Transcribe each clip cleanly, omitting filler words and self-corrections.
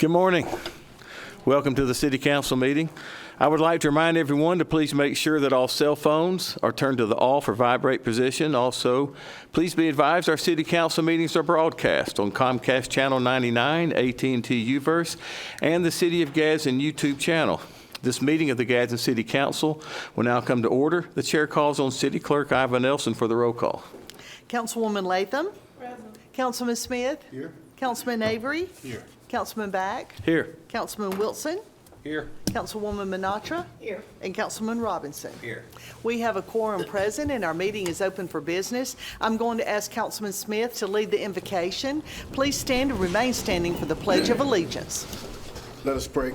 Good morning. Welcome to the City Council meeting. I would like to remind everyone to please make sure that all cell phones are turned to the off or vibrate position. Also, please be advised our City Council meetings are broadcast on Comcast Channel 99, AT&T Uverse, and the City of Gadsden YouTube channel. This meeting of the Gadsden City Council will now come to order. The chair calls on City Clerk Ivan Nelson for the roll call. Councilwoman Latham. Present. Councilman Smith. Here. Councilman Avery. Here. Councilman Back. Here. Councilman Wilson. Here. Councilwoman Minatra. Here. And Councilman Robinson. Here. We have a quorum present and our meeting is open for business. I'm going to ask Councilman Smith to lead the invocation. Please stand and remain standing for the Pledge of Allegiance. Let us pray.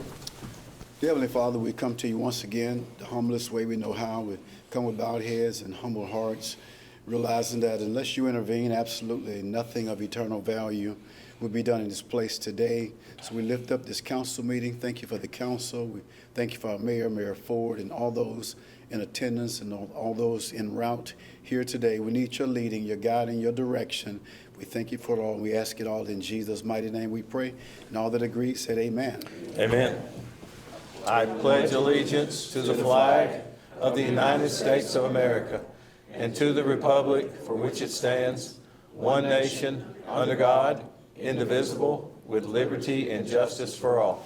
Dear Heavenly Father, we come to you once again, the humblest way we know how. We come with bowed heads and humble hearts, realizing that unless you intervene, absolutely nothing of eternal value will be done in this place today. So we lift up this council meeting. Thank you for the council. We thank you for our mayor, Mayor Ford, and all those in attendance and all those en route here today. We need your leading, your guiding, your direction. We thank you for it all. We ask it all in Jesus' mighty name we pray. And all that agree said amen. Amen. I pledge allegiance to the flag of the United States of America and to the republic for which it stands, one nation, under God, indivisible, with liberty and justice for all.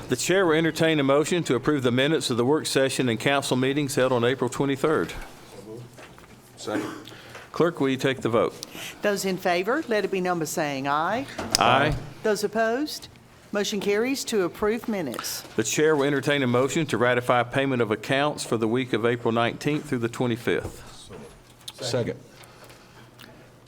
The chair will entertain a motion to approve the minutes of the work session and council meetings held on April 23rd. Second. Clerk, will you take the vote? Those in favor, let it be known by saying aye. Aye. Those opposed, motion carries to approve minutes. The chair will entertain a motion to ratify payment of accounts for the week of April 19th through the 25th. Second.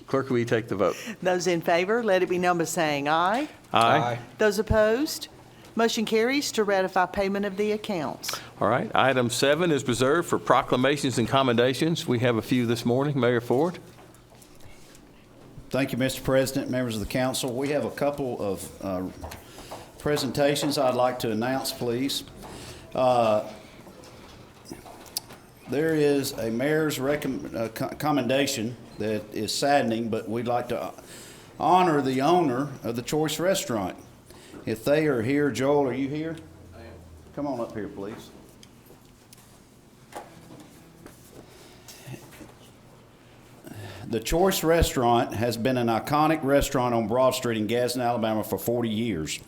Clerk, will you take the vote? Those in favor, let it be known by saying aye. Aye. Those opposed, motion carries to ratify payment of the accounts. All right. Item 7 is reserved for proclamations and commendations. We have a few this morning. Mayor Ford. Thank you, Mr. President, members of the council. We have a couple of presentations I'd like to announce, please. There is a mayor's commendation that is saddening, but we'd like to honor the owner of the Choice Restaurant. If they are here, Joel, are you here? I am. Come on up here, please. The Choice Restaurant has been an iconic restaurant on Broad Street in Gadsden, Alabama for 40 years.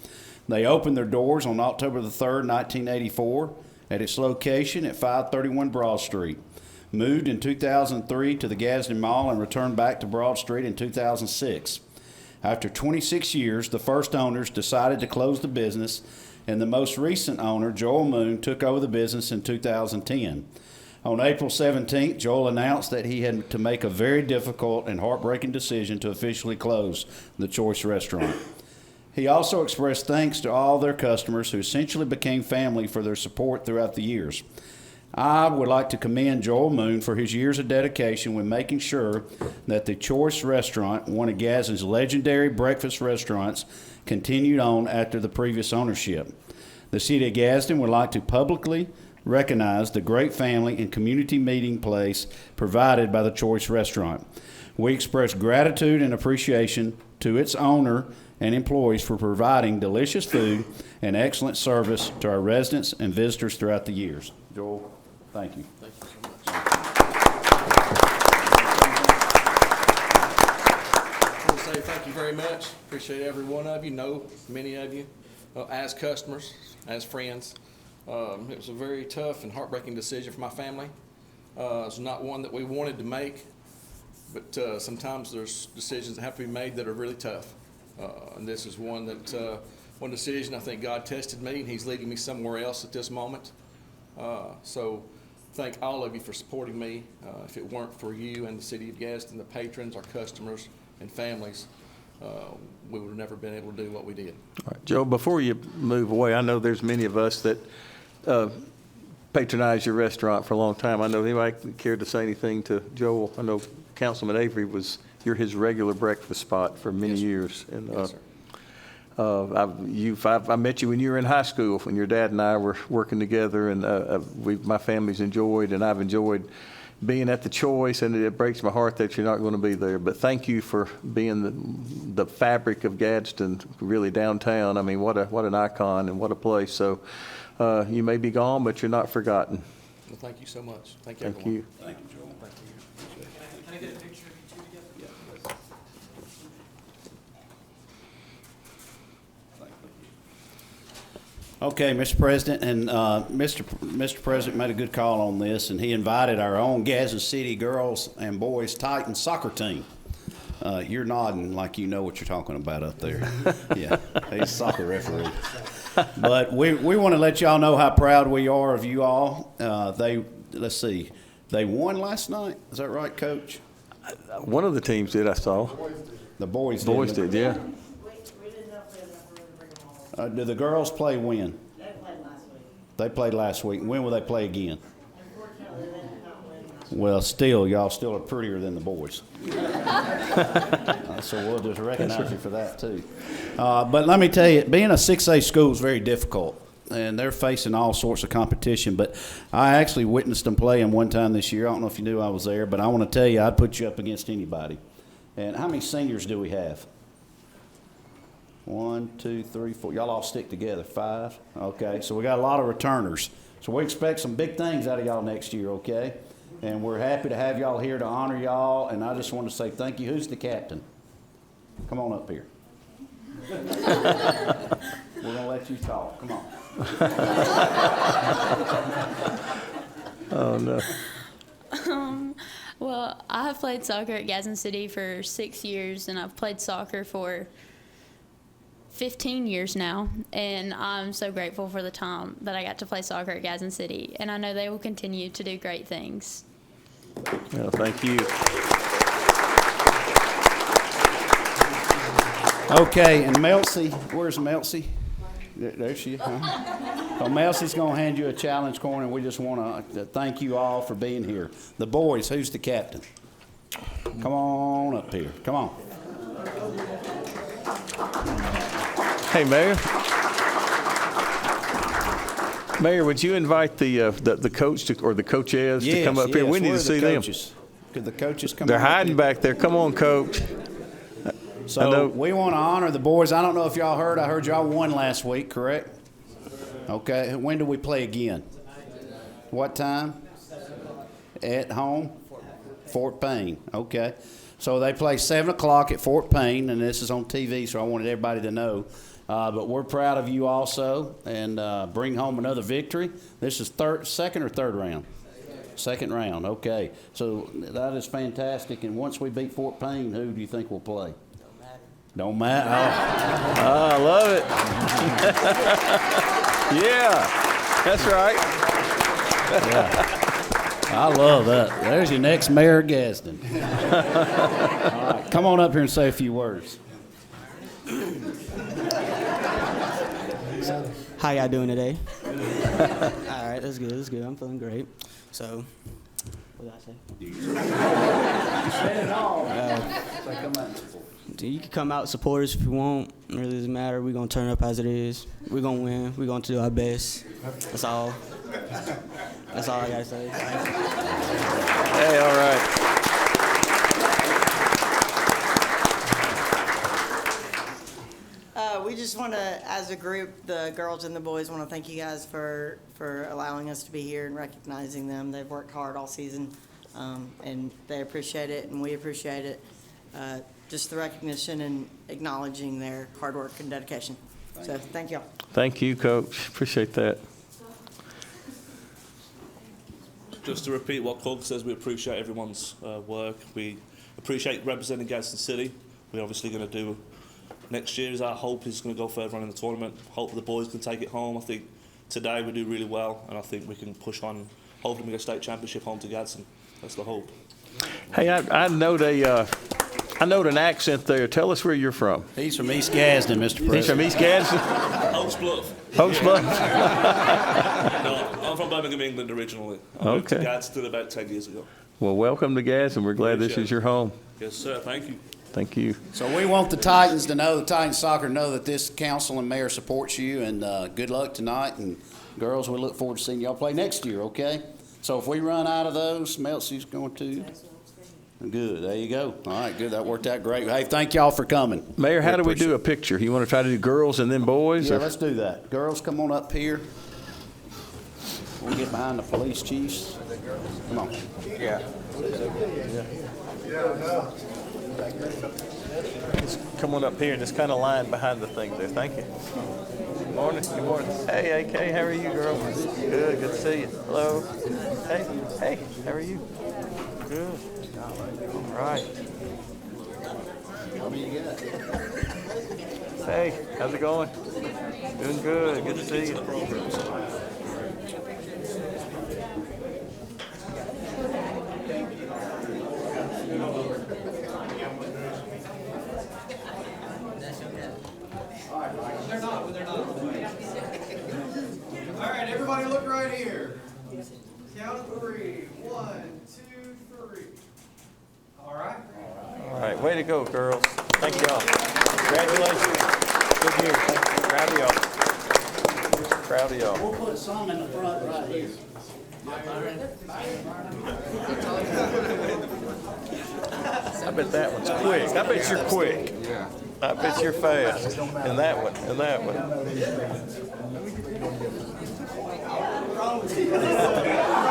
They opened their doors on October the 3rd, 1984 at its location at 531 Broad Street. Moved in 2003 to the Gadsden Mall and returned back to Broad Street in 2006. After 26 years, the first owners decided to close the business, and the most recent owner, Joel Moon, took over the business in 2010. On April 17th, Joel announced that he had to make a very difficult and heartbreaking decision to officially close the Choice Restaurant. He also expressed thanks to all their customers who essentially became family for their support throughout the years. I would like to commend Joel Moon for his years of dedication with making sure that the Choice Restaurant, one of Gadsden's legendary breakfast restaurants, continued on after the previous ownership. The City of Gadsden would like to publicly recognize the great family and community meeting place provided by the Choice Restaurant. We express gratitude and appreciation to its owner and employees for providing delicious food and excellent service to our residents and visitors throughout the years. Joel, thank you. Thank you so much. I want to say thank you very much. Appreciate every one of you. Know many of you as customers, as friends. It was a very tough and heartbreaking decision for my family. It's not one that we wanted to make, but sometimes there's decisions that have to be made that are really tough. And this is one one decision I think God tested me, and He's leading me somewhere else at this moment. So thank all of you for supporting me. If it weren't for you and the City of Gadsden, the patrons, our customers, and families, we would have never been able to do what we did. All right. Joe, before you move away, I know there's many of us that patronized your restaurant for a long time. I know anybody cared to say anything to Joel? I know Councilman Avery you're his regular breakfast spot for many years. And Yes, sir. I met you when you were in high school, when your dad and I were working together, and my family's enjoyed, and I've enjoyed being at the choice, and it breaks my heart that you're not going to be there. But thank you for being the fabric of Gadsden, really downtown. I mean, what an icon and what a place. So you may be gone, but you're not forgotten. Well, thank you so much. Thank you, Thank everyone. you. Thank you, Joel. Can I get a picture of you two together? Okay, Mr. President, and Mr. President made a good call on this, and he invited our own Gadsden City girls and boys Titans soccer team. You're nodding like you know what you're talking about up there. Yeah, he's a soccer referee. But we want to let y'all know how proud we are of you all. Let's see, they won last night. Is that right, Coach? One of the teams did, I saw. The boys did. Boys did, yeah. Do the girls play when? They played last week. They played last week. When will they play again? Unfortunately, they did not win last Well, still, y'all still are prettier than the boys. So we'll just recognize you for that, too. But let me tell you, being a 6A school is very difficult, and they're facing all sorts of competition. But I actually witnessed them playing one time this year. I don't know if you knew I was there, but I want to tell you, I'd put you up against anybody. And how many seniors do we have? 1, 2, 3, 4. Y'all all stick together. 5. Okay, so we got a lot of returners. So we expect some big things out of y'all next year, okay? And we're happy to have y'all here to honor y'all. And I just want to say thank you. Who's the captain? Come on up here. We're going to let you talk. Come on. Oh, no. Well, I have played soccer at Gadsden City for 6 years, and I've played soccer for 15 years now, and I'm so grateful for the time that I got to play soccer at Gadsden City, and I know they will continue to do great things. Well, thank you. Okay, and Melcy, where's Melcy? There she is. Huh? So Melcy's going to hand you a challenge corner, and we just want to thank you all for being here. The boys, who's the captain? Come on up here. Come on. Hey, Mayor. Mayor, would you invite the coach or the coaches to come up here? We need to see them. Could the coaches come? They're up hiding here? back there. Come on, Coach. So we want to honor the boys. I don't know if y'all heard. I heard y'all won last week, correct? Okay. When do we play again? What time? At home? Fort Payne. Okay. So they play 7 o'clock at Fort Payne, and this is on TV, so I wanted everybody to know. But we're proud of you also, and bring home another victory. This is second or third round? Second round, okay. So that is fantastic. And once we beat Fort Payne, who do you think will play? Don't matter. Oh, I love it. Yeah, that's right. Yeah. I love that. There's your next mayor of Gadsden. All right, come on up here and say a few words. How y'all doing today? All right, that's good. That's good. I'm feeling great. So, what did I say? Say it all. Say come out and support. You can come out, support us if you want. It really doesn't matter. We're going to turn up as it is. We're going to win. We're going to do our best. That's all. That's all I got to say. Hey, all right. We just want to, as a group, the girls and the boys, want to thank you guys for allowing us to be here and recognizing them. They've worked hard all season, and they appreciate it, and we appreciate it. Just the recognition and acknowledging their hard work and dedication. So thank y'all. Thank you, Coach. Appreciate that. Just to repeat what Coach says, we appreciate everyone's work. We appreciate representing Gadsden City. We're obviously going to do next year. Is our hope is going to go further on in the tournament. Hope the boys can take it home. I think today we do really well, and I think we can push on. Hopefully, we get a state championship home to Gadsden. That's the hope. Hey, I note an accent there. Tell us where you're from. He's from East Gadsden, Mr. President. He's from East Gadsden? Oaks Bluff. Oaks Bluff? No, I'm from Birmingham, England originally. I moved to Okay. Gadsden about 10 years ago. Well, welcome to Gadsden. We're glad this Appreciate is your home. Yes, sir. Thank you. Thank you. So we want the Titans to know, the Titans soccer know that this council and mayor supports you, and good luck tonight. And girls, we look forward to seeing y'all play next year, okay? So if we run out of those, Melcy's going to? Good, there you go. All right, good, that worked out great. Hey, thank y'all for coming. Mayor, how do we do Appreciate a picture? You want to try to do girls and then boys? Yeah, or- let's do that. Girls, come on up here. We'll get behind the police chiefs. Come on. Yeah. Just come on up here and just kind of line behind the thing there. Thank you. Good morning. Good morning. Hey, AK, how are you, girl? Good. Good to see you. Hello. Hey, how are you? Good. All right. Hey, how's it going? Doing good. Good to see you. All right, everybody look right here. Count of 3. 1, 2, 3. All right. All right, way to go, girls. Thank y'all. Congratulations. Good year. Proud of y'all. Proud of y'all. We'll put some in the front right here. I bet that one's quick. I bet you're quick. I bet you're fast. And that one, and that one.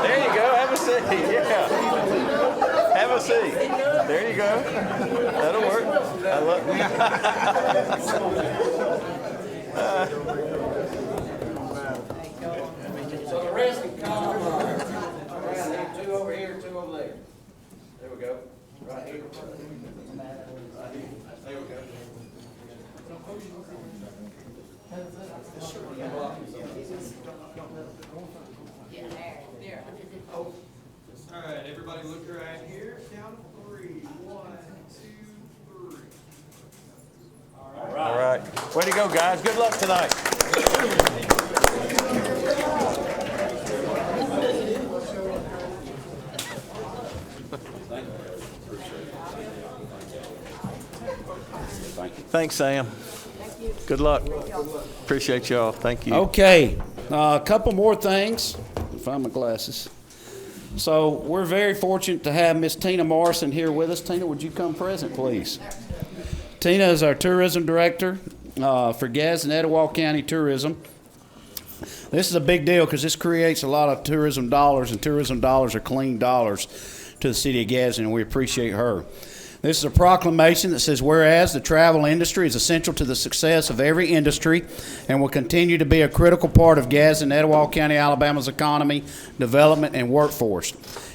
There you go. Have a seat. Yeah. Have a seat. There you go. That'll work. I love So the rest can come around here, 2 over here, 2 over there. There we go. Right here. Right here. There we go. All right, everybody look right here. Count of 3. 1, 2, 3. All right. Way to go, guys. Good luck tonight. Thanks, Sam. Good luck. Appreciate y'all. Thank you. Okay, a couple more things. Find my glasses. So we're very fortunate to have Miss Tina Morrison here with us. Tina, would you come present, please? Tina is our tourism director for Gadsden Etowah County Tourism. This is a big deal because this creates a lot of tourism dollars, and tourism dollars are clean dollars to the city of Gadsden, and we appreciate her. This is a proclamation that says, whereas the travel industry is essential to the success of every industry and will continue to be a critical part of Gadsden, Etowah County, Alabama's economy, development, and workforce.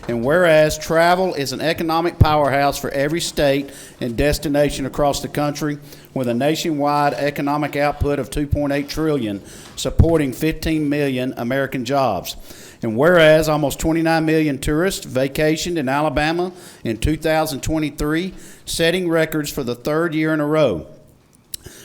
And whereas travel is an economic powerhouse for every state and destination across the country, with a nationwide economic output of $2.8 trillion, supporting 15 million American jobs. And whereas almost 29 million tourists vacationed in Alabama in 2023, setting records for the 3rd year in a row.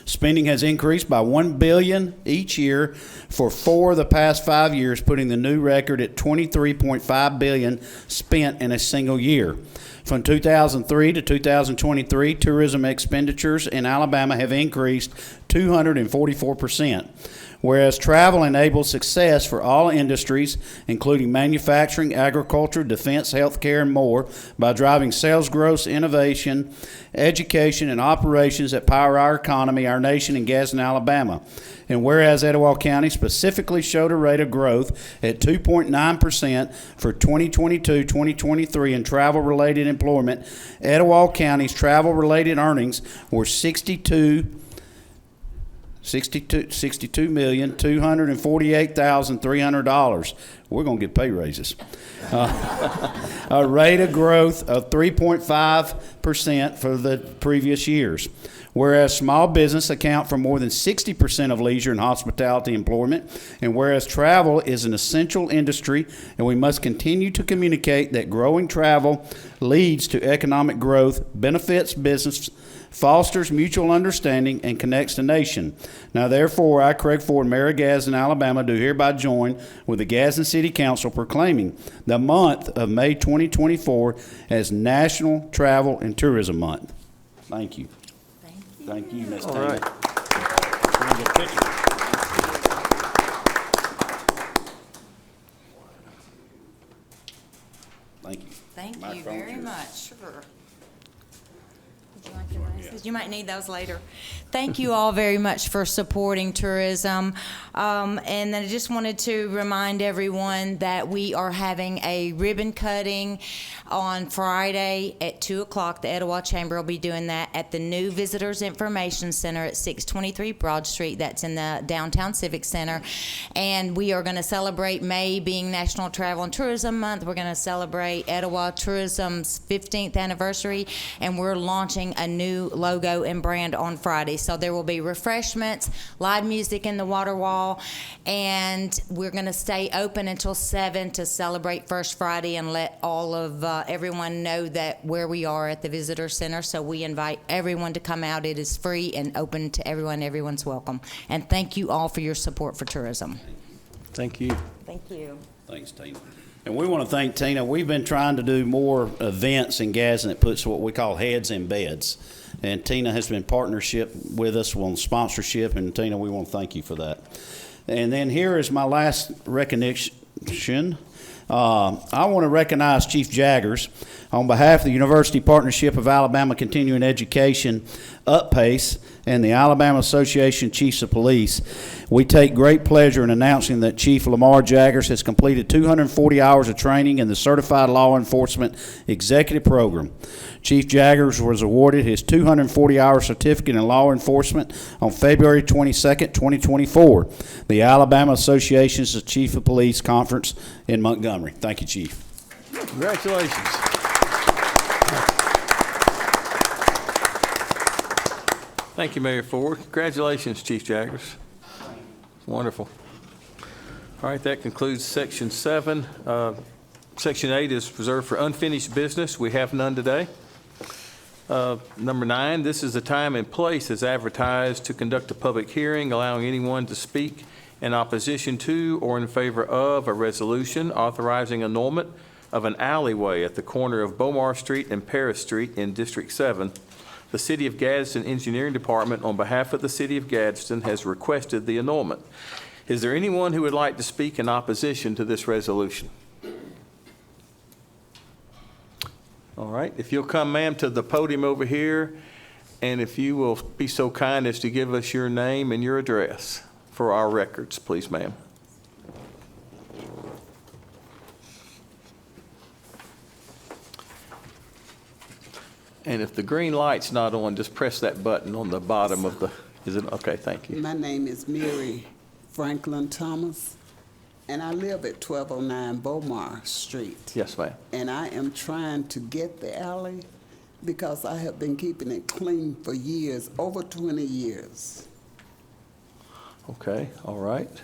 Spending has increased by $1 billion each year for 4 of the past 5 years, putting the new record at $23.5 billion spent in a single year. From 2003 to 2023, tourism expenditures in Alabama have increased 244%. Whereas travel enables success for all industries, including manufacturing, agriculture, defense, healthcare, and more, by driving sales growth, innovation, education, and operations that power our economy, our nation, and Gadsden, Alabama. And whereas Etowah County specifically showed a rate of growth at 2.9% for 2022-2023 in travel-related employment, Etowah County's travel-related earnings were $62,248,300. We're going to get pay raises. A rate of growth of 3.5% for the previous years. Whereas small business account for more than 60% of leisure and hospitality employment, and whereas travel is an essential industry, and we must continue to communicate that growing travel leads to economic growth, benefits business, fosters mutual understanding, and connects the nation. Now, therefore, I, Craig Ford, Mayor of Gadsden, Alabama, do hereby join with the Gadsden City Council proclaiming the month of May 2024 as National Travel and Tourism Month. Thank you. Thank you, Ms. Tina. All right. We're gonna get pictures. Thank you very much. Sure. Would you like the glasses? You might need those later. Thank you all very much for supporting tourism. And then I just wanted to remind everyone that we are having a ribbon cutting on Friday at 2 o'clock. The Etowah Chamber will be doing that at the new Visitors Information Center at 623 Broad Street. That's in the Downtown Civic Center. And we are going to celebrate May being National Travel and Tourism Month. We're going to celebrate Etowah Tourism's 15th anniversary, and we're launching a new logo and brand on Friday. So there will be refreshments, live music in the water wall, and we're going to stay open until 7 to celebrate First Friday and let all of everyone know that where we are at the Visitor Center. So we invite everyone to come out. It is free and open to everyone. Everyone's welcome. And thank you all for your support for tourism. Thank you. Thank you. Thanks, Tina. And we want to thank Tina. We've been trying to do more events in Gadsden that puts what we call heads in beds. And Tina has been partnership with us on sponsorship. And Tina, we want to thank you for that. And then here is my last recognition. I want to recognize Chief Jaggers on behalf of the University Partnership of Alabama Continuing Education, UPPACE, and the Alabama Association of Chiefs of Police. We take great pleasure in announcing that Chief Lamar Jaggers has completed 240 hours of training in the Certified Law Enforcement Executive Program. Chief Jaggers was awarded his 240-hour certificate in law enforcement on February 22nd, 2024, the Alabama Association's of Chief of Police Conference in Montgomery. Thank you, Chief. Congratulations. Thank you, Mayor Ford. Congratulations, Chief Jaggers. Wonderful. All right, that concludes Section 7. Section 8 is reserved for unfinished business. We have none today. Number 9, this is the time and place as advertised to conduct a public hearing, allowing anyone to speak in opposition to or in favor of a resolution authorizing annulment of an alleyway at the corner of Bomar Street and Paris Street in District 7. The City of Gadsden Engineering Department, on behalf of the City of Gadsden, has requested the annulment. Is there anyone who would like to speak in opposition to this resolution? All right, if you'll come, ma'am, to the podium over here, and if you will be so kind as to give us your name and your address for our records, please, ma'am. And if the green light's not on, just press that button on the bottom of the, is it, okay, thank you. My name is Mary Franklin Thomas, and I live at 1209 Bomar Street. Yes, ma'am. And I am trying to get the alley because I have been keeping it clean for years, over 20 years. Okay, all right.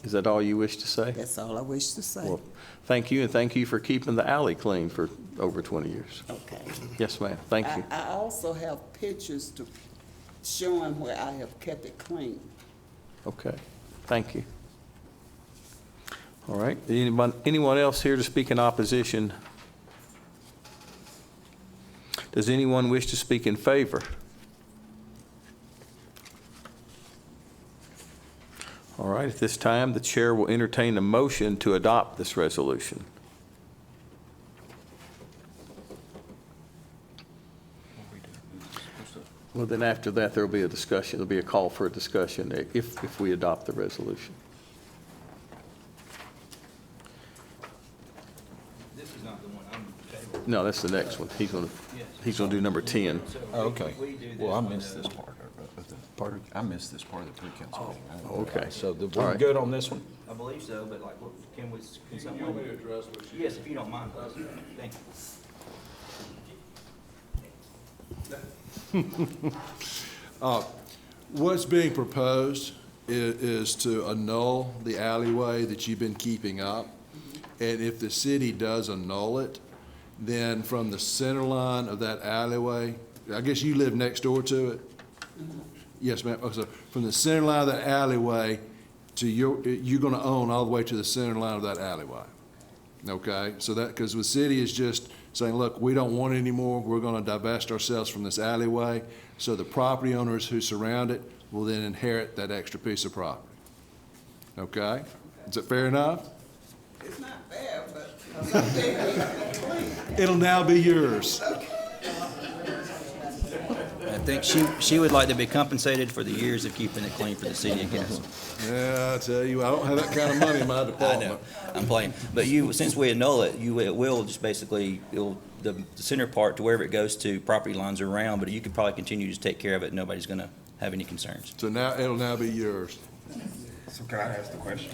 Is that all you wish to say? That's all I wish to say. Well, thank you, and thank you for keeping the alley clean for over 20 years. Okay. Yes, ma'am, thank you. I also have pictures to showing where I have kept it clean. Okay, thank you. All right, anyone else here to speak in opposition? Does anyone wish to speak in favor? All right, at this time, the chair will entertain a motion to adopt this resolution. Well, then after that, there will be a discussion. There'll be a call for a discussion if we adopt the resolution. This is not the one I'm. No, that's the next one. He's gonna do number 10. Oh, okay. Well, I missed this part. I missed this part of the pre-council meeting. Okay. So All we're right. good on this one? I believe so, but like, can someone? You want me to address what you? Yes, if you don't mind, please. Thank you. What's being proposed is to annul the alleyway that you've been keeping up. And if the city does annul it, then from the center line of that alleyway, I guess you live next door to it? Yes, ma'am. So from the center line of that alleyway to you're gonna own all the way to the center line of that alleyway. Okay? So that, because the city is just saying, look, we don't want it anymore. We're gonna divest ourselves from this alleyway. So the property owners who surround it will then inherit that extra piece of property. Okay? Is that fair enough? It's not fair, but someday we have to clean. It'll now be yours. I think she would like to be compensated for the years of keeping it clean for the city of Gadsden. Yeah, I tell you, I don't have that kind of money in my I department. know, I'm playing. But since we annul it, it will just basically, the center part to wherever it goes to, property lines are around, but you could probably continue to take care of it. Nobody's gonna have any concerns. So now, it'll now be yours. So can I ask the question?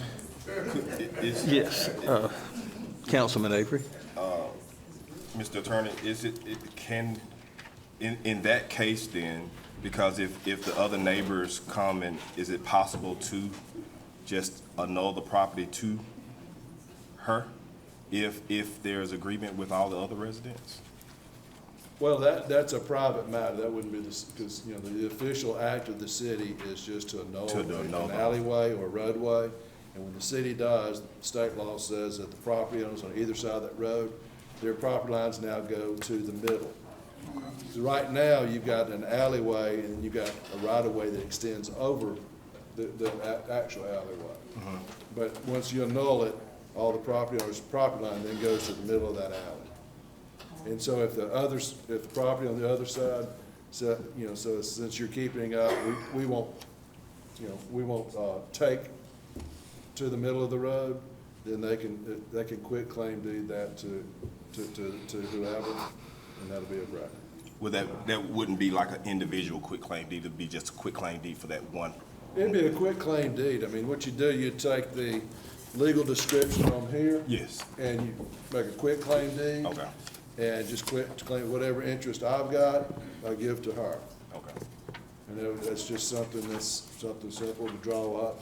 Yes. Councilman Avery? Mr. Attorney, in that case then, because if the other neighbors come and is it possible to just annul the property to her if there's agreement with all the other residents? Well, that's a private matter. That wouldn't be because, the official act of the city is just to annul an alleyway or roadway. And when the city does, state law says that the property owners on either side of that road, their property lines now go to the middle. So right now, you've got an alleyway and you've got a right-of-way that extends over the actual alleyway. But once you annul it, all the property owners' property line then goes to the middle of that alley. And so if the property on the other side, so since you're keeping it up, we won't take to the middle of the road, then they can quit claim deed that to whoever, and that'll be a record. Well, that wouldn't be like an individual quit claim deed, it'd be just a quit claim deed for that one. It'd be a quit claim deed. I mean, what you do, you take the legal description on here. Yes. And you make a quit claim deed. Okay. And just quit claim whatever interest I've got, I give to her. Okay. And that's just something simple to draw up.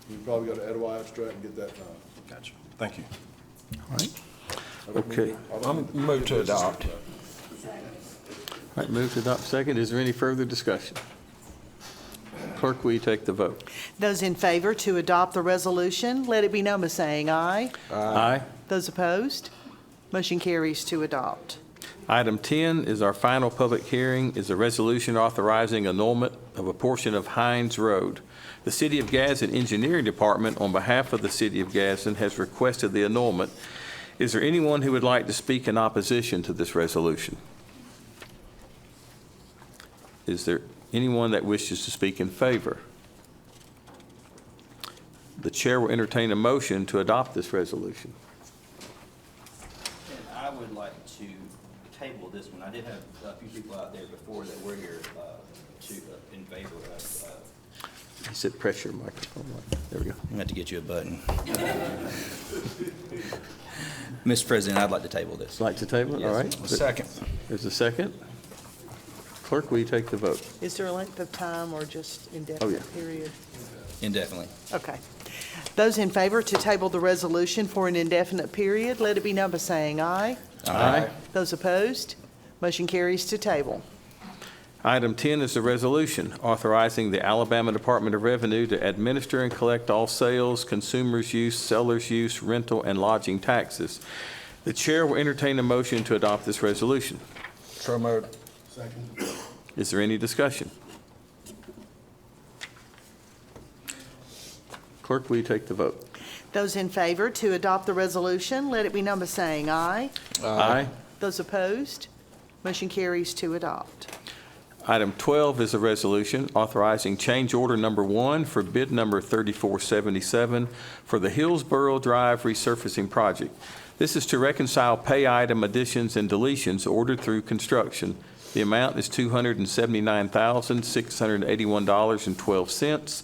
You probably go to Etowah Abstract and get that done. Gotcha. Thank you. All right. Okay. I'm moved to adopt. All right, move to adopt second. Is there any further discussion? Clerk, will you take the vote? Those in favor to adopt the resolution, let it be known by saying aye. Aye. Those opposed, motion carries to adopt. Item 10 is our final public hearing, is a resolution authorizing annulment of a portion of Hines Road. The City of Gadsden Engineering Department, on behalf of the City of Gadsden, has requested the annulment. Is there anyone who would like to speak in opposition to this resolution? Is there anyone that wishes to speak in favor? The chair will entertain a motion to adopt this resolution. And I would like to table this one. I did have a few people out there before that were here in favor of. He said press your microphone. There we go. I'm going to have to get you a button. Mr. President, I'd like to table this. Like to table it? Yes. All right. Second. There's a second. Clerk, will you take the vote? Is there a length of time or just indefinite period? Indefinitely. Okay. Those in favor to table the resolution for an indefinite period, let it be known by saying aye. Aye. Those opposed, motion carries to table. Item 10 is the resolution authorizing the Alabama Department of Revenue to administer and collect all sales, consumers' use, sellers' use, rental, and lodging taxes. The chair will entertain a motion to adopt this resolution. So moved. Second. Is there any discussion? Clerk, will you take the vote? Those in favor to adopt the resolution, let it be known by saying aye. Aye. Those opposed, motion carries to adopt. Item 12 is a resolution authorizing change order number 1 for bid number 3477 for the Hillsborough Drive resurfacing project. This is to reconcile pay item additions and deletions ordered through construction. The amount is $279,681.12,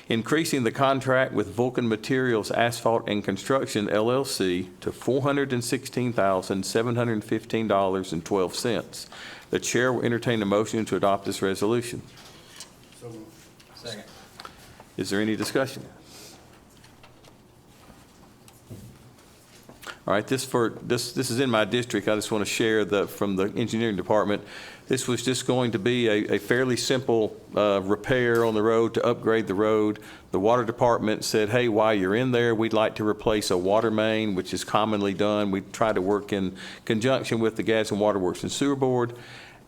increasing the contract with Vulcan Materials Asphalt and Construction, LLC, to $416,715.12. The chair will entertain a motion to adopt this resolution. Second. Is there any discussion? All right, this is in my district. I just want to share from the engineering department. This was just going to be a fairly simple repair on the road to upgrade the road. The water department said, hey, while you're in there, we'd like to replace a water main, which is commonly done. We try to work in conjunction with the Gadsden Water Works and Sewer Board.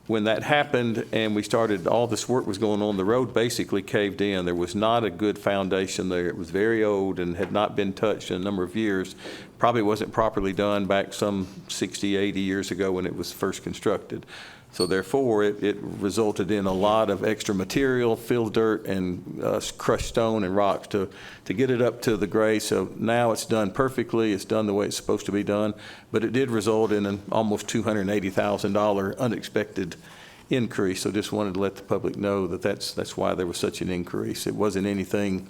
when that happened and we started, all this work was going on, the road basically caved in. There was not a good foundation there. It was very old and had not been touched in a number of years. Probably wasn't properly done back some 60, 80 years ago when it was first constructed. So therefore, it resulted in a lot of extra material, filled dirt and crushed stone and rocks to get it up to the grade. So now it's done perfectly. It's done the way it's supposed to be done. But it did result in an almost $280,000 unexpected increase. So just wanted to let the public know that that's why there was such an increase. It wasn't anything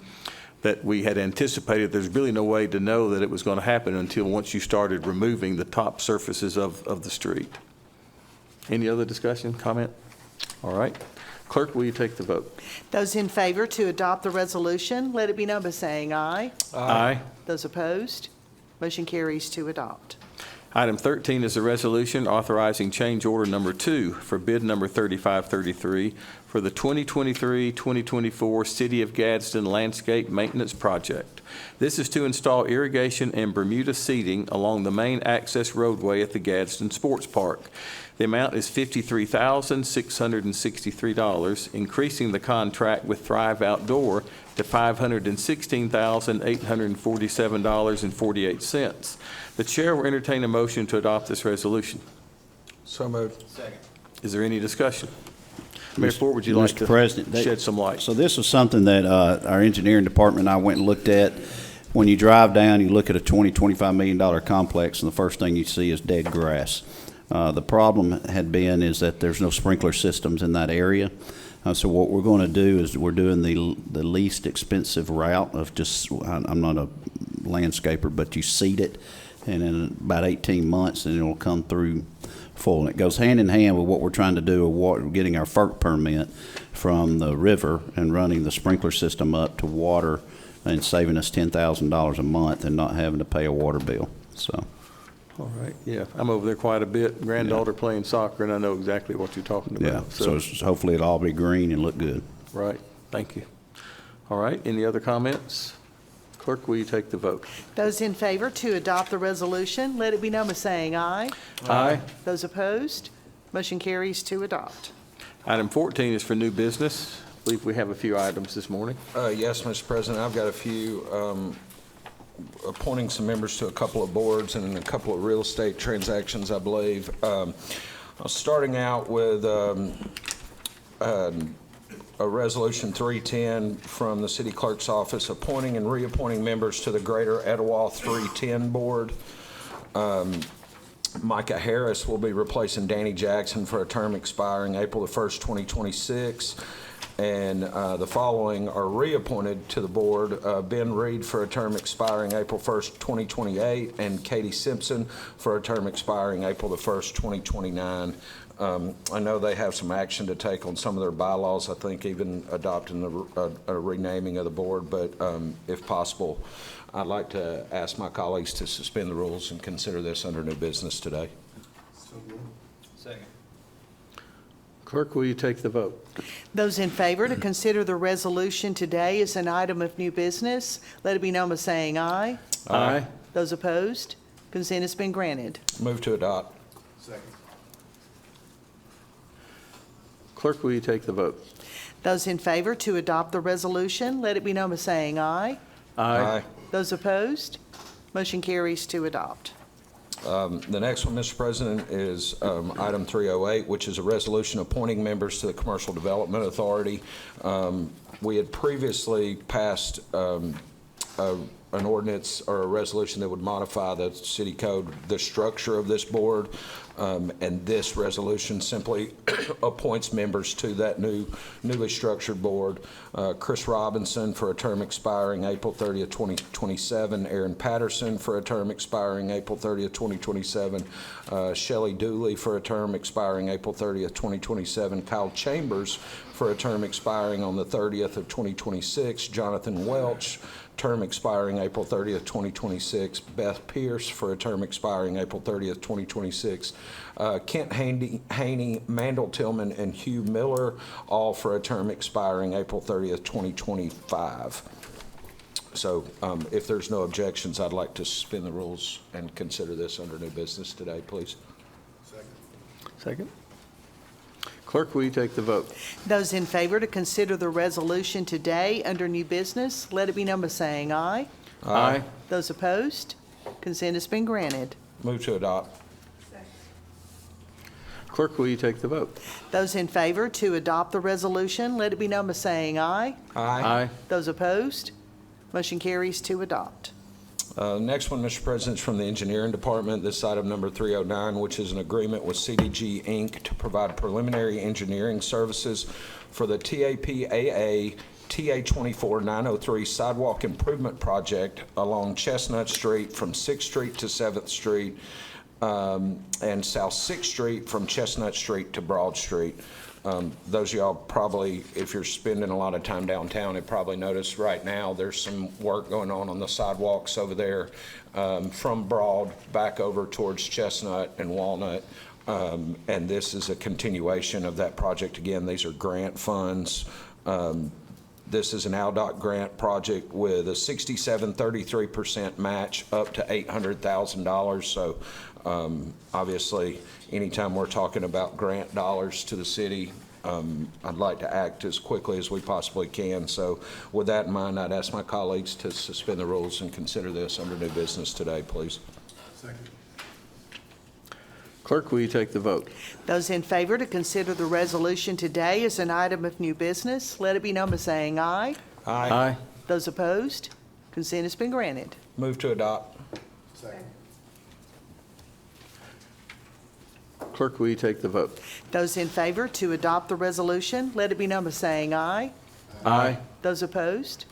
that we had anticipated. There's really no way to know that it was going to happen until once you started removing the top surfaces of the street. Any other discussion, comment? All right. Clerk, will you take the vote? Those in favor to adopt the resolution, let it be known by saying aye. Aye. Those opposed, motion carries to adopt. Item 13 is a resolution authorizing change order number 2 for bid number 3533 for the 2023-2024 City of Gadsden Landscape Maintenance Project. This is to install irrigation and Bermuda seating along the main access roadway at the Gadsden Sports Park. The amount is $53,663, increasing the contract with Thrive Outdoor to $516,847.48. The chair will entertain a motion to adopt this resolution. So moved. Second. Is there any discussion? Mayor Ford, would you like to shed some light? So this was something that our engineering department and I went and looked at. When you drive down, you look at a $20-25 million complex, and the first thing you see is dead grass. The problem had been is that there's no sprinkler systems in that area. So what we're going to do is we're doing the least expensive route of just, I'm not a landscaper, but you seed it, and in about 18 months, and it'll come through full. And it goes hand in hand with what we're trying to do of getting our FERC permit from the river and running the sprinkler system up to water and saving us $10,000 a month and not having to pay a water bill. So. All right, yeah, I'm over there quite a bit. Granddaughter playing soccer, and I know exactly what you're talking about. Yeah, so hopefully it'll all be green and look good. Right, thank you. All right, any other comments? Clerk, will you take the vote? Those in favor to adopt the resolution, let it be known by saying aye. Aye. Those opposed, motion carries to adopt. Item 14 is for new business. I believe we have a few items this morning. Yes, Mr. President, I've got a few, appointing some members to a couple of boards and a couple of real estate transactions, I believe. Starting out with a resolution 310 from the city clerk's office appointing and reappointing members to the Greater Etowah 310 board. Micah Harris will be replacing Danny Jackson for a term expiring April the 1st, 2026. And the following are reappointed to the board. Ben Reed for a term expiring April 1st, 2028, and Katie Simpson for a term expiring April the 1st, 2029. I know they have some action to take on some of their bylaws, I think even adopting a renaming of the board, but if possible, I'd like to ask my colleagues to suspend the rules and consider this under new business today. Second. Clerk, will you take the vote? Those in favor to consider the resolution today as an item of new business, let it be known by saying aye. Aye. Those opposed, consent has been granted. Move to adopt. Second. Clerk, will you take the vote? Those in favor to adopt the resolution, let it be known by saying aye. Aye. Those opposed, motion carries to adopt. The next one, Mr. President, is item 308, which is a resolution appointing members to the Commercial Development Authority. We had previously passed an ordinance or a resolution that would modify the city code, the structure of this board, and this resolution simply appoints members to that newly structured board. Chris Robinson for a term expiring April 30th, 2027. Aaron Patterson for a term expiring April 30th, 2027. Shelley Dooley for a term expiring April 30th, 2027. Kyle Chambers for a term expiring on the 30th of 2026. Jonathan Welch, term expiring April 30th, 2026. Beth Pierce for a term expiring April 30th, 2026. Kent Haney, Mandel Tillman, and Hugh Miller, all for a term expiring April 30th, 2025. So if there's no objections, I'd like to suspend the rules and consider this under new business today, please. Second. Clerk, will you take the vote? Those in favor to consider the resolution today under new business, let it be known by saying aye. Aye. Those opposed, consent has been granted. Move to adopt. Clerk, will you take the vote? Those in favor to adopt the resolution, let it be known by saying aye. Aye. Those opposed, motion carries to adopt. Next one, Mr. President, is from the Engineering Department. This is item number 309, which is an agreement with CDG Inc. to provide preliminary engineering services for the TAPAA TA-24-903 sidewalk improvement project along Chestnut Street from 6th Street to 7th Street and South 6th Street from Chestnut Street to Broad Street. Those of y'all probably, if you're spending a lot of time downtown, have probably noticed right now there's some work going on the sidewalks over there from Broad back over towards Chestnut and Walnut. And this is a continuation of that project. Again, these are grant funds. This is an ALDOT grant project with a 33% match up to $800,000. So obviously, anytime we're talking about grant dollars to the city, I'd like to act as quickly as we possibly can. So with that in mind, I'd ask my colleagues to suspend the rules and consider this under new business today, please. Second. Clerk, will you take the vote? Those in favor to consider the resolution today as an item of new business, let it be known by saying aye. Aye. Those opposed, consent has been granted. Move to adopt. Second. Clerk, will you take the vote? Those in favor to adopt the resolution, let it be known by saying aye. Aye. Those opposed,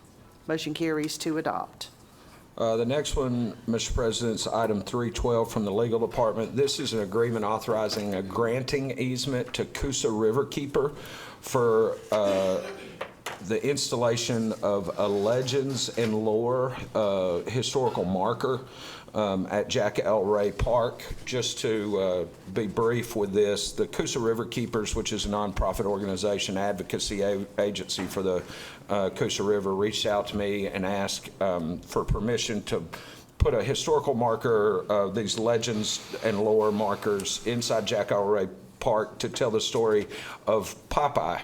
motion carries to adopt. The next one, Mr. President, is item 312 from the Legal Department. This is an agreement authorizing a granting easement to Coosa Riverkeeper for the installation of a Legends and Lore historical marker at Jack L. Ray Park. Just to be brief with this, the Coosa River Keepers, which is a nonprofit organization, advocacy agency for the Coosa River, reached out to me and asked for permission to put a historical marker of these Legends and Lore markers inside Jack L. Ray Park to tell the story of Popeye.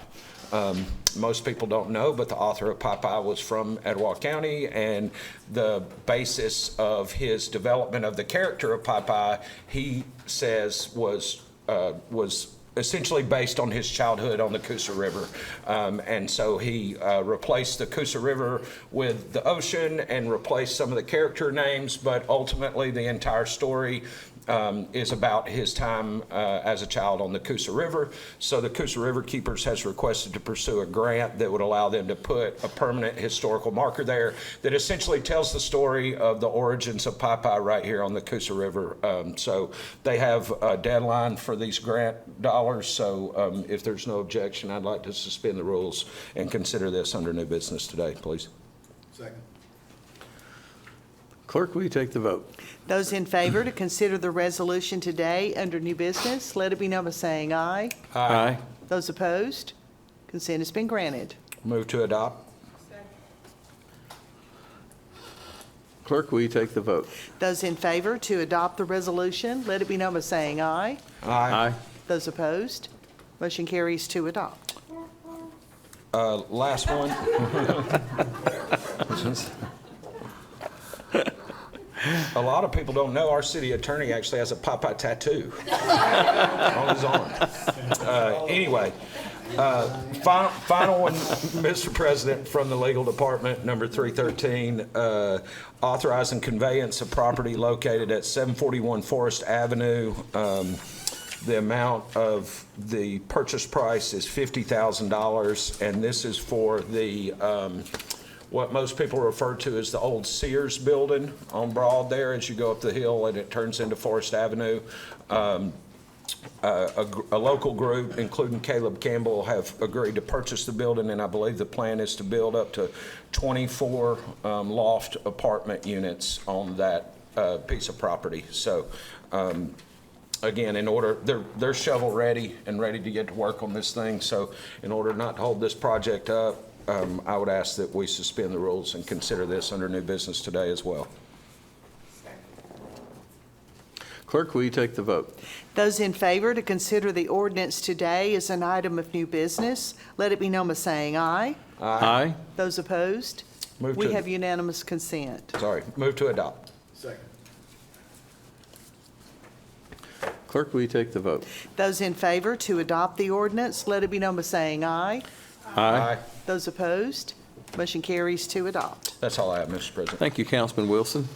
Most people don't know, but the author of Popeye was from Etowah County, and the basis of his development of the character of Popeye, he says, was essentially based on his childhood on the Coosa River. And so he replaced the Coosa River with the ocean and replaced some of the character names, but ultimately the entire story is about his time as a child on the Coosa River. So the Coosa River Keepers has requested to pursue a grant that would allow them to put a permanent historical marker there that essentially tells the story of the origins of Popeye right here on the Coosa River. So they have a deadline for these grant dollars. So if there's no objection, I'd like to suspend the rules and consider this under new business today, please. Second. Clerk, will you take the vote? Those in favor to consider the resolution today under new business, let it be known by saying aye. Aye. Those opposed, consent has been granted. Move to adopt. Clerk, will you take the vote? Those in favor to adopt the resolution, let it be known by saying aye. Aye. Those opposed, motion carries to adopt. Last one. A lot of people don't know our city attorney actually has a Popeye tattoo on his arm. Anyway, final one, Mr. President, from the Legal Department, number 313, authorizing conveyance of property located at 741 Forest Avenue. The amount of the purchase price is $50,000, and this is for the what most people refer to as the old Sears building on Broad there as you go up the hill and it turns into Forest Avenue. A local group, including Caleb Campbell, have agreed to purchase the building, and I believe the plan is to build up to 24 loft apartment units on that piece of property. So again, in order, they're shovel ready and ready to get to work on this thing. So in order not to hold this project up, I would ask that we suspend the rules and consider this under new business today as well. Clerk, will you take the vote? Those in favor to consider the ordinance today as an item of new business, let it be known by saying aye. Aye. Those opposed? Move We to- have unanimous consent. Sorry, move to adopt. Clerk, will you take the vote? Those in favor to adopt the ordinance, let it be known by saying aye. Aye. Those opposed? Motion carries to adopt. That's all I have, Mr. President. Thank you, Councilman Wilson.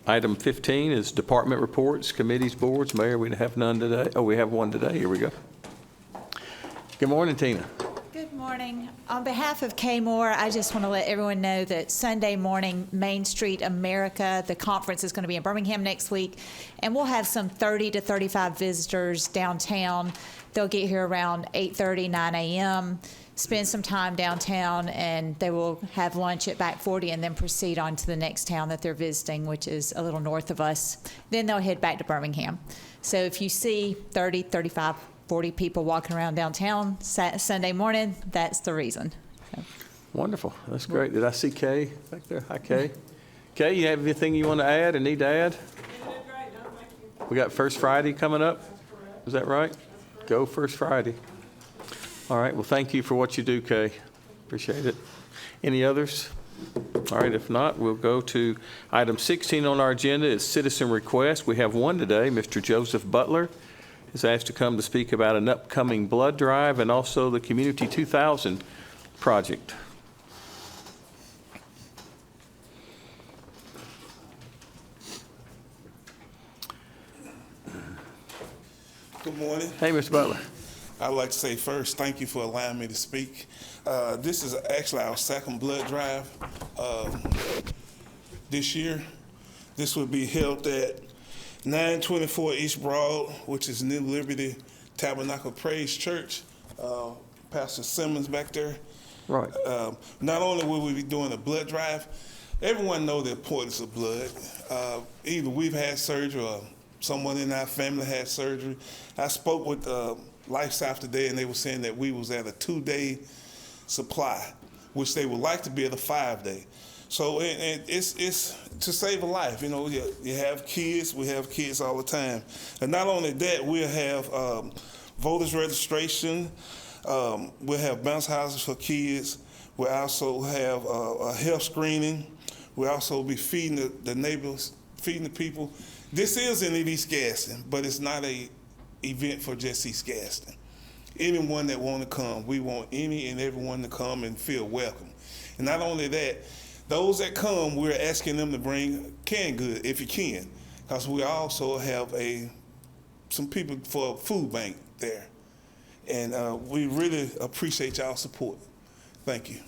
Item 15 is department reports, committees, boards. Mayor, we have none today. Oh, we have one today. Here we go. Good morning, Tina. Good morning. On behalf of K-More, I just want to let everyone know that Sunday morning, Main Street America, the conference is going to be in Birmingham next week, and we'll have some 30 to 35 visitors downtown. They'll get here around 8:30, 9 a.m., spend some time downtown, and they will have lunch at Back 40 and then proceed on to the next town that they're visiting, which is a little north of us. Then they'll head back to Birmingham. So if you see 30, 35, 40 people walking around downtown Sunday morning, that's the reason. So. Wonderful. That's great. Did I see Kay back there? Hi, Kay. Kay, you have anything you want to add or need to add? We got First Friday coming up. Is that right? Go First Friday. All right. Well, thank you for what you do, Kay. Appreciate it. Any others? All right. If not, we'll go to item 16 on our agenda is citizen request. We have one today. Mr. Joseph Butler is asked to come to speak about an upcoming blood drive and also the Community 2000 project. Good morning. Hey, Mr. Butler. I'd like to say first, thank you for allowing me to speak. This is actually our second blood drive this year. This will be held at 924 East Broad, which is New Liberty Tabernacle Praise Church. Pastor Simmons back there. Right. Not only will we be doing a blood drive, everyone knows the importance of blood. Either we've had surgery or someone in our family had surgery. I spoke with Lifestyle today, and they were saying that we was at a 2-day supply, which they would like to be at a 5-day. So it's to save a life. You know, you have kids. We have kids all the time. And not only that, we'll have voters registration. We'll have bounce houses for kids. We'll also have a health screening. We'll also be feeding the neighbors, feeding the people. This is in East Gadsden, but it's not a event for just East Gadsden. Anyone that want to come, we want any and everyone to come and feel welcome. And not only that, those that come, we're asking them to bring canned goods if you can, because we also have some people for a food bank there. And we really appreciate y'all's support. Thank you.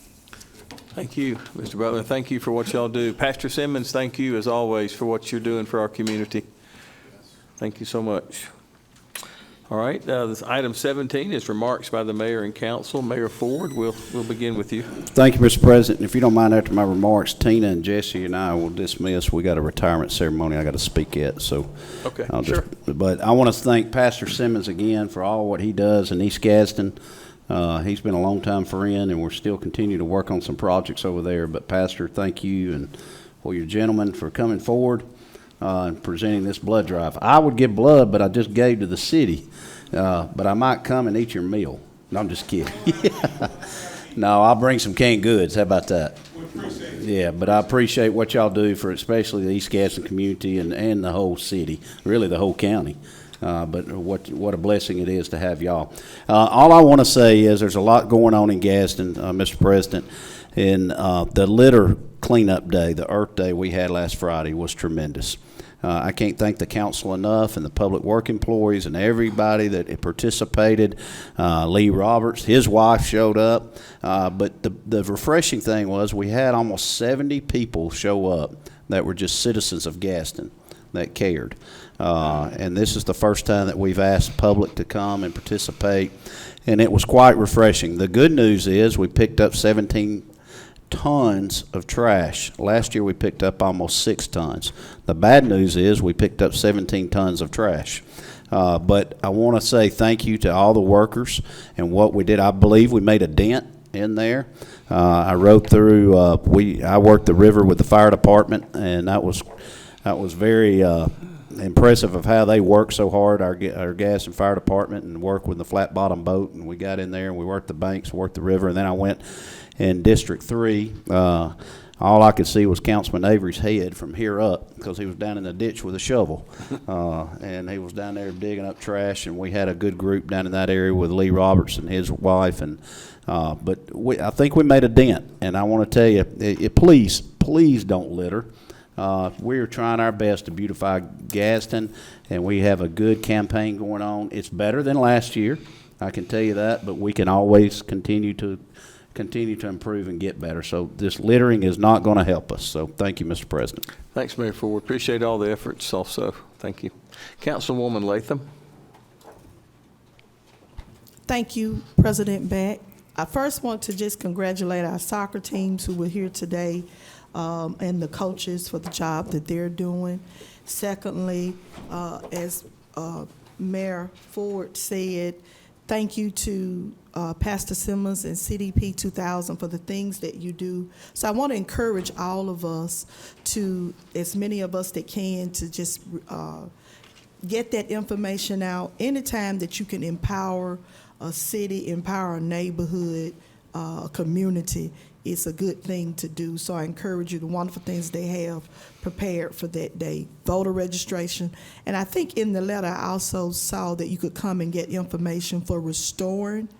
Thank you, Mr. Butler. Thank you for what y'all do. Pastor Simmons, thank you as always for what you're doing for our community. Thank you so much. All right, this item 17 is remarks by the mayor and council. Mayor Ford, we'll begin with you. Thank you, Mr. President. If you don't mind, after my remarks, Tina and Jesse and I will dismiss. We got a retirement ceremony I got to speak at, so Okay, sure. But I want to thank Pastor Simmons again for all what he does in East Gadsden. He's been a long-time friend, and we're still continuing to work on some projects over there. But Pastor, thank you, and for your gentlemen for coming forward and presenting this blood drive. I would give blood, but I just gave to the city. But I might come and eat your meal. No, I'm just kidding. No, I'll bring some canned goods. How about that? Yeah, but I appreciate what y'all do for especially the East Gadsden community and the whole city, really the whole county. But what a blessing it is to have y'all. All I want to say is there's a lot going on in Gadsden, Mr. President. And the litter cleanup day, the Earth Day we had last Friday was tremendous. I can't thank the council enough and the public work employees and everybody that participated. Lee Roberts, his wife showed up. But the refreshing thing was we had almost 70 people show up that were just citizens of Gadsden that cared. And this is the first time that we've asked the public to come and participate, and it was quite refreshing. The good news is we picked up 17 tons of trash. Last year we picked up almost 6 tons. The bad news is we picked up 17 tons of trash. But I want to say thank you to all the workers and what we did. I believe we made a dent in there. I rode through, I worked the river with the fire department, and that was very impressive of how they work so hard, our gas and fire department, and work with the flat bottom boat. And we got in there and we worked the banks, worked the river, and then I went in District 3. All I could see was Councilman Avery's head from here up because he was down in the ditch with a shovel. And he was down there digging up trash, and we had a good group down in that area with Lee Roberts and his wife. And but I think we made a dent, and I want to tell you, please don't litter. We're trying our best to beautify Gadsden, and we have a good campaign going on. It's better than last year, I can tell you that, but we can always continue to improve and get better. So this littering is not going to help us. So thank you, Mr. President. Thanks, Mayor Ford. Appreciate all the efforts also. Thank you. Councilwoman Latham. Thank you, President Beck. I first want to just congratulate our soccer teams who were here today, and the coaches for the job that they're doing. Secondly, as Mayor Ford said, thank you to Pastor Simmons and CDP 2000 for the things that you do. So I want to encourage all of us to, as many of us that can, to just get that information out. Anytime that you can empower a city, empower a neighborhood, a community, it's a good thing to do. So I encourage you, the wonderful things they have prepared for that day. Voter registration. And I think in the letter I also saw that you could come and get information for restoring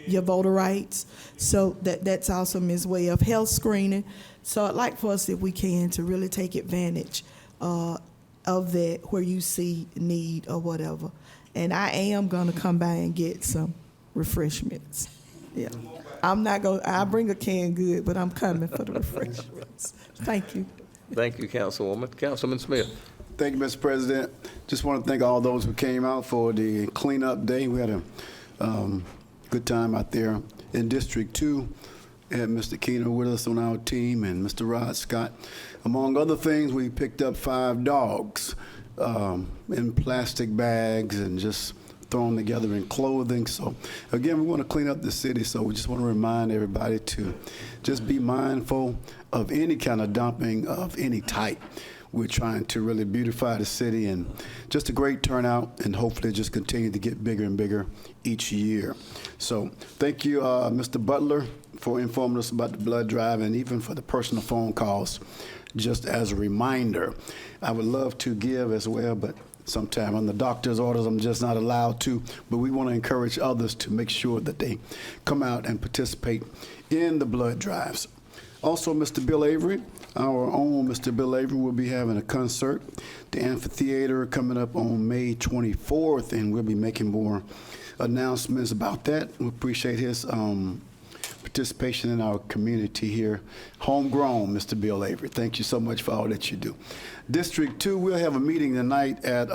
your voter rights. So that's also Ms. Way of health screening. So I'd like for us, if we can, to really take advantage of that where you see need or whatever. And I am going to come by and get some refreshments. Yeah. I'm not going to, I'll bring a canned good, but I'm coming for the refreshments. Thank you. Thank you, Councilwoman. Councilman Smith. Thank you, Mr. President. Just want to thank all those who came out for the cleanup day. We had a good time out there in District 2. We had Mr. Keener with us on our team and Mr. Rod Scott. Among other things, we picked up 5 dogs in plastic bags and just thrown together in clothing. So again, we want to clean up the city, so we just want to remind everybody to just be mindful of any kind of dumping of any type. We're trying to really beautify the city, and just a great turnout, and hopefully just continue to get bigger and bigger each year. So thank you, Mr. Butler, for informing us about the blood drive and even for the personal phone calls. Just as a reminder, I would love to give as well, but sometime on the doctor's orders, I'm just not allowed to, but we want to encourage others to make sure that they come out and participate in the blood drives. Also, Mr. Bill Avery, our own Mr. Bill Avery, will be having a concert, the amphitheater, coming up on May 24th, and we'll be making more announcements about that. We appreciate his participation in our community here. Homegrown, Mr. Bill Avery. Thank you so much for all that you do. District 2, we'll have a meeting tonight at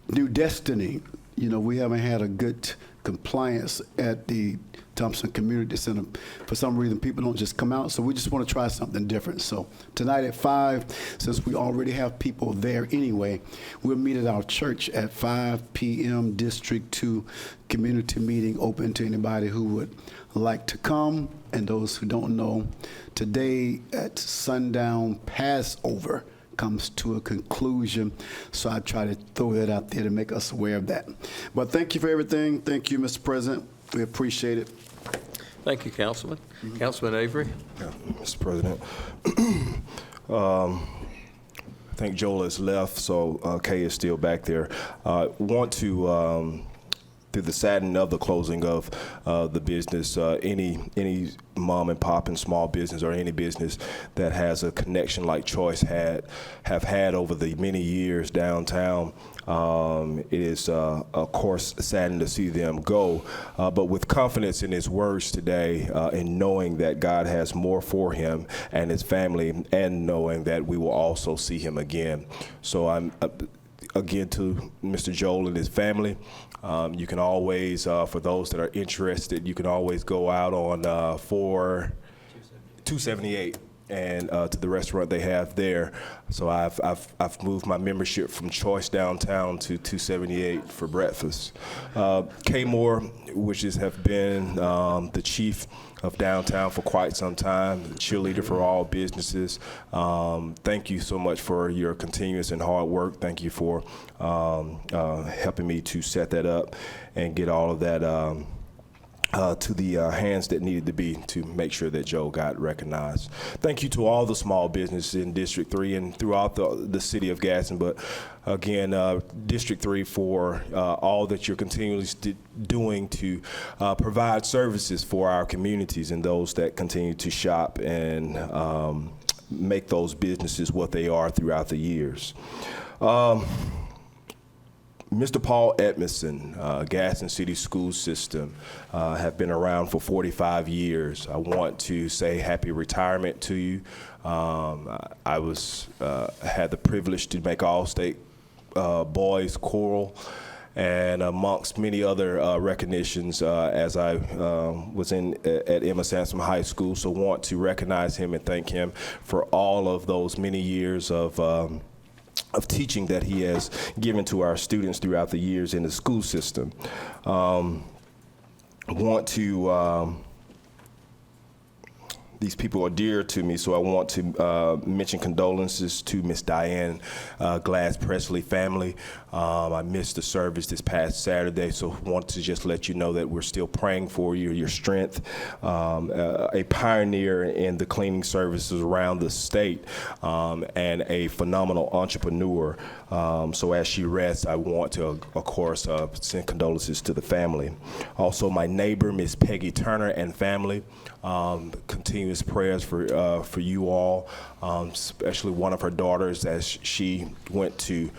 New Destiny. You know, we haven't had a good compliance at the Thompson Community Center. For some reason, people don't just come out, so we just want to try something different. So tonight at 5, since we already have people there anyway, we'll meet at our church at 5 p.m. District 2 community meeting, open to anybody who would like to come. And those who don't know, today at sundown, Passover comes to a conclusion. So I try to throw that out there to make us aware of that. But thank you for everything. Thank you, Mr. President. We appreciate it. Thank you, Councilman. Councilman Avery. Yeah, Mr. President. I think Joel has left, so Kay is still back there. Want to, through the saddening of the closing of the business, any mom and pop and small business or any business that has a connection like Choice have had over the many years downtown, it is, of course, saddening to see them go, but with confidence in his words today, in knowing that God has more for him and his family, and knowing that we will also see him again. So I'm, again, to Mr. Joel and his family, you can always, for those that are interested, you can always go out on 278 and to the restaurant they have there. So I've moved my membership from Choice downtown to 278 for breakfast. K Moore, which have been the chief of downtown for quite some time, the cheerleader for all businesses. Thank you so much for your continuous and hard work. Thank you for helping me to set that up and get all of that to the hands that needed to be to make sure that Joe got recognized. Thank you to all the small businesses in District 3 and throughout the city of Gadsden, but again, District 3 for all that you're continually doing to provide services for our communities and those that continue to shop and make those businesses what they are throughout the years. Mr. Paul Edmondson, Gadsden City School System, have been around for 45 years. I want to say happy retirement to you. I had the privilege to make All-State Boys Choral and amongst many other recognitions as I was at Emma Sansom High School. So want to recognize him and thank him for all of those many years of teaching that he has given to our students throughout the years in the school system. Want to, these people are dear to me, so I want to mention condolences to Miss Diane Glass Presley family. I missed the service this past Saturday, so want to just let you know that we're still praying for you, your strength. A pioneer in the cleaning services around the state and a phenomenal entrepreneur. So as she rests, I want to, of course, send condolences to the family. Also, my neighbor, Miss Peggy Turner and family. Continuous prayers for you all, especially one of her daughters as she went to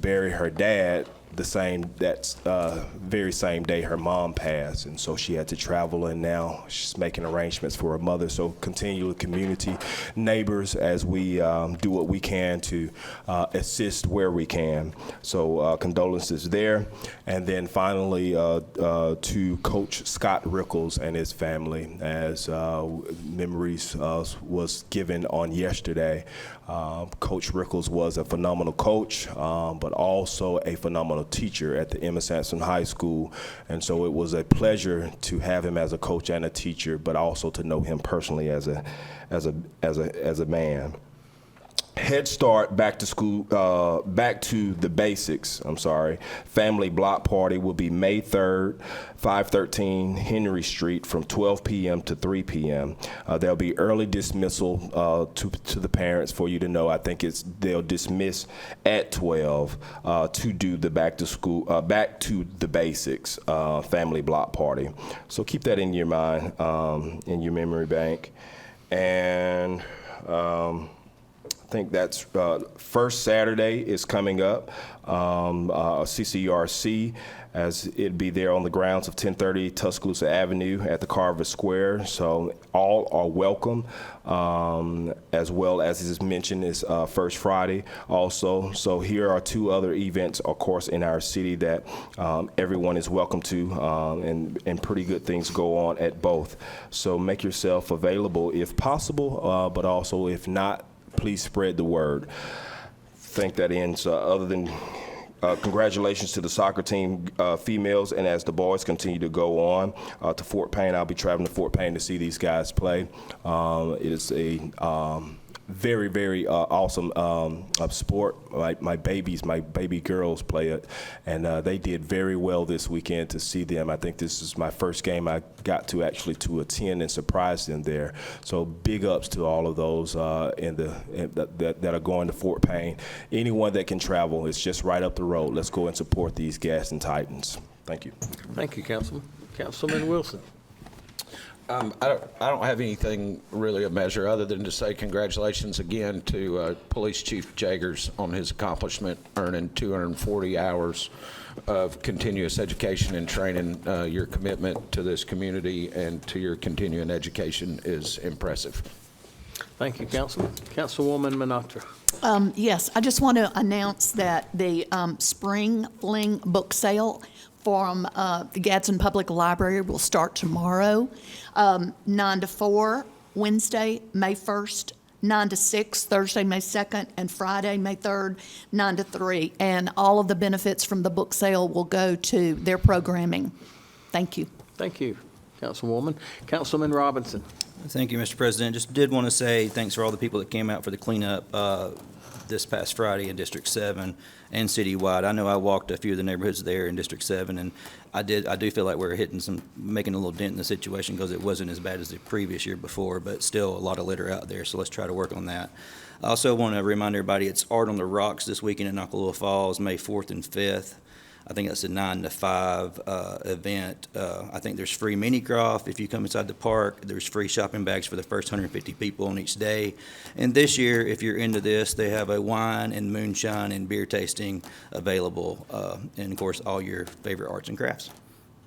bury her dad the very same day her mom passed, and so she had to travel, and now she's making arrangements for her mother. So continue with community, neighbors, as we do what we can to assist where we can. So condolences there, and then finally to Coach Scott Rickles and his family, as memories was given on yesterday. Coach Rickles was a phenomenal coach, but also a phenomenal teacher at the Emma Sansom High School, and so it was a pleasure to have him as a coach and a teacher, but also to know him personally as a man. Head Start Back to School, Back to the Basics, Family Block Party will be May 3rd, 513 Henry Street from 12 p.m. to 3 p.m. There'll be early dismissal to the parents for you to know. I think they'll dismiss at 12 to do the Back to the Basics Family Block Party. So keep that in your mind, in your memory bank. And I think that's first Saturday is coming up, CCRC, as it'd be there on the grounds of 1030 Tuscaloosa Avenue at the Carver Square. So all are welcome, as well as is mentioned is First Friday also. So here are two other events, of course, in our city that everyone is welcome to, and pretty good things go on at both. So make yourself available if possible, but also if not, please spread the word. I think that ends, other than congratulations to the soccer team females, and as the boys continue to go on to Fort Payne, I'll be traveling to Fort Payne to see these guys play. It is a very, very awesome sport. My baby girls play it, and they did very well this weekend to see them. I think this is my first game I got to actually to attend and surprise them there. So big ups to all of those that are going to Fort Payne. Anyone that can travel, it's just right up the road. Let's go and support these Gadsden Titans. Thank you. Thank you, Councilman. Councilman Wilson. I don't have anything really of measure other than to say congratulations again to Police Chief Jagers on his accomplishment, earning 240 hours of continuous education and training. Your commitment to this community and to your continuing education is impressive. Thank you, Councilman. Councilwoman Minatra. Yes, I just want to announce that the Spring Fling book sale from the Gadsden Public Library will start tomorrow, 9 to 4, Wednesday, May 1st, 9 to 6, Thursday, May 2nd, and Friday, May 3rd, 9 to 3. And all of the benefits from the book sale will go to their programming. Thank you. Thank you, Councilwoman. Councilman Robinson. Thank you, Mr. President. Just did want to say thanks for all the people that came out for the cleanup this past Friday in District 7 and citywide. I know I walked a few of the neighborhoods there in District 7, and I do feel like we're making a little dent in the situation because it wasn't as bad as the previous year before, but still a lot of litter out there, so let's try to work on that. I also want to remind everybody it's Art on the Rocks this weekend in Nakalua Falls, May 4th and 5th. I think that's a 9 to 5 event. I think there's free mini golf if you come inside the park. There's free shopping bags for the first 150 people on each day. And this year, if you're into this, they have a wine and moonshine and beer tasting available. And of course, all your favorite arts and crafts.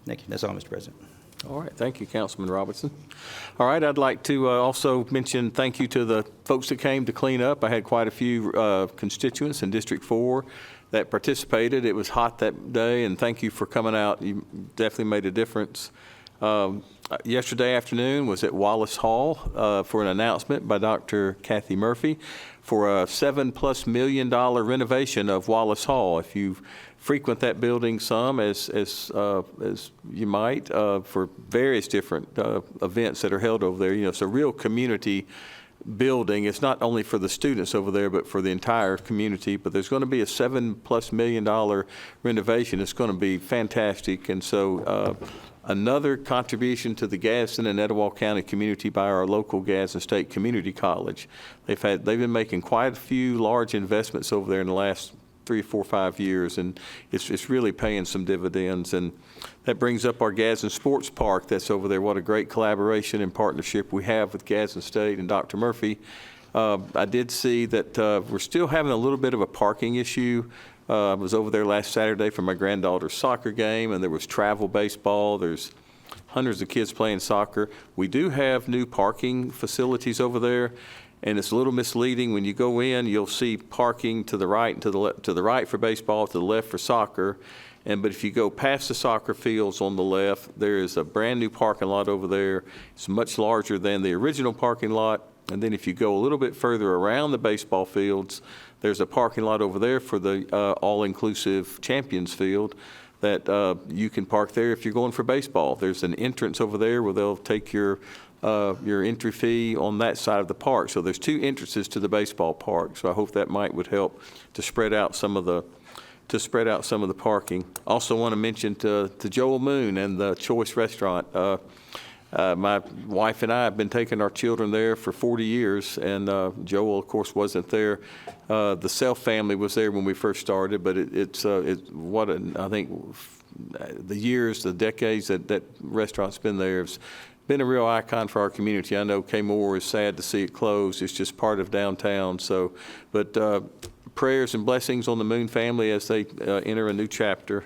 Thank you. That's all, Mr. President. All right, thank you, Councilman Robinson. All right, I'd like to also mention thank you to the folks that came to clean up. I had quite a few constituents in District 4 that participated. It was hot that day, and thank you for coming out. You definitely made a difference. Yesterday afternoon was at Wallace Hall for an announcement by Dr. Kathy Murphy for a $7+ million renovation of Wallace Hall. If you frequent that building some, as you might, for various different events that are held over there, it's a real community building. It's not only for the students over there, but for the entire community. But there's going to be a $7+ million renovation. It's going to be fantastic. And so another contribution to the Gadsden and Etowah County community by our local Gadsden State Community College. They've been making quite a few large investments over there in the last 3, 4, 5 years, and it's really paying some dividends. And that brings up our Gadsden Sports Park that's over there. What a great collaboration and partnership we have with Gadsden State and Dr. Murphy. I did see that we're still having a little bit of a parking issue. I was over there last Saturday for my granddaughter's soccer game, and there was travel baseball. There's hundreds of kids playing soccer. We do have new parking facilities over there, and it's a little misleading. When you go in, you'll see parking to the right and to the right for baseball, to the left for soccer. But if you go past the soccer fields on the left, there is a brand new parking lot over there. It's much larger than the original parking lot. And then if you go a little bit further around the baseball fields, there's a parking lot over there for the all-inclusive Champions Field that you can park there if you're going for baseball. There's an entrance over there where they'll take your entry fee on that side of the park. So there's 2 entrances to the baseball park. So I hope that would help to spread out some of the parking. Also want to mention to Joel Moon and the Choice Restaurant. My wife and I have been taking our children there for 40 years, and Joel, of course, wasn't there. The Self family was there when we first started, but I think the years, the decades that restaurant's been there, it's been a real icon for our community. I know Kay Moore is sad to see it close. It's just part of downtown. So, but prayers and blessings on the Moon family as they enter a new chapter.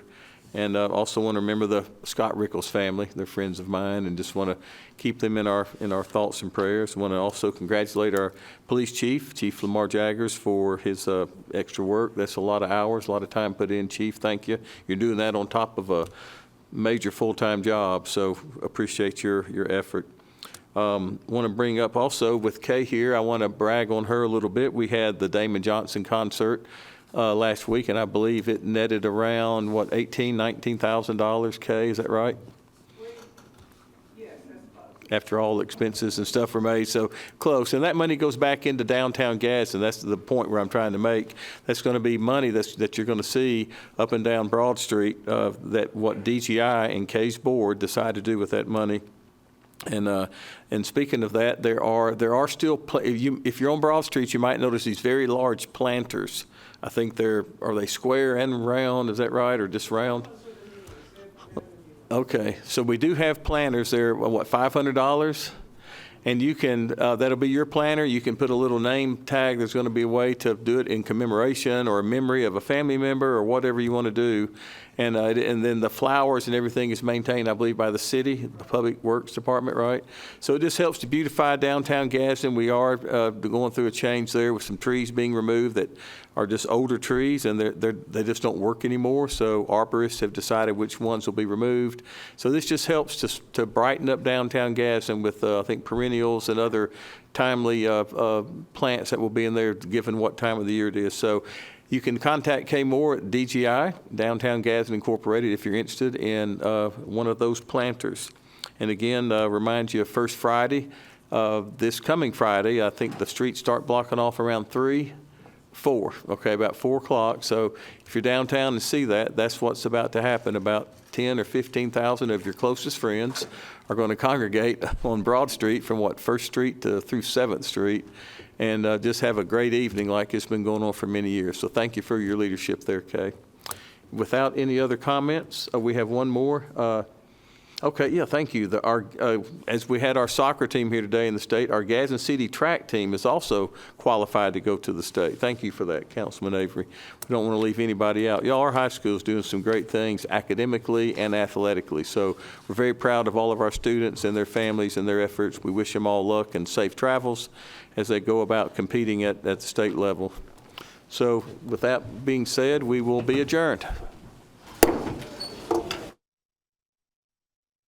And also want to remember the Scott Rickles family. They're friends of mine, and just want to keep them in our thoughts and prayers. Want to also congratulate our police chief, Chief Lamar Jaggers, for his extra work. That's a lot of hours, a lot of time put in, Chief. Thank you. You're doing that on top of a major full-time job, so appreciate your effort. Want to bring up also with Kay here, I want to brag on her a little bit. We had the Damon Johnson concert last week, and I believe it netted around, $19,000, Kay, is that right? Yes, that's close. After all the expenses and stuff were made, so close. And that money goes back into downtown Gadsden. That's the point where I'm trying to make. That's going to be money that you're going to see up and down Broad Street, that what DGI and Kay's board decide to do with that money. And speaking of that, there are still, if you're on Broad Street, you might notice these very large planters. I think are they square and round? Is that right, or just round? Okay, so we do have planters there. What, $500? And you can that'll be your planter. You can put a little name tag. There's going to be a way to do it in commemoration or a memory of a family member or whatever you want to do. And then the flowers and everything is maintained, I believe, by the city, the Public Works Department, right? So it just helps to beautify downtown Gadsden. We are going through a change there with some trees being removed that are just older trees, and they just don't work anymore. So arborists have decided which ones will be removed. So this just helps to brighten up downtown Gadsden with, I think, perennials and other timely plants that will be in there given what time of the year it is. So you can contact Kay Moore at DGI, Downtown Gadsden Incorporated, if you're interested in one of those planters. And again, remind you of First Friday, this coming Friday. I think the streets start blocking off around 4, okay, about 4 o'clock. So if you're downtown and see that, that's what's about to happen. About 10 or 15,000 of your closest friends are going to congregate on Broad Street from 1st Street through 7th Street, and just have a great evening like it's been going on for many years. So thank you for your leadership there, Kay. Without any other comments, we have one more. Okay, yeah, thank you. As we had our soccer team here today in the state, our Gadsden City track team is also qualified to go to the state. Thank you for that, Councilman Avery. We don't want to leave anybody out. Y'all, our high school is doing some great things academically and athletically. So we're very proud of all of our students and their families and their efforts. We wish them all luck and safe travels as they go about competing at the state level. So with that being said, we will be adjourned.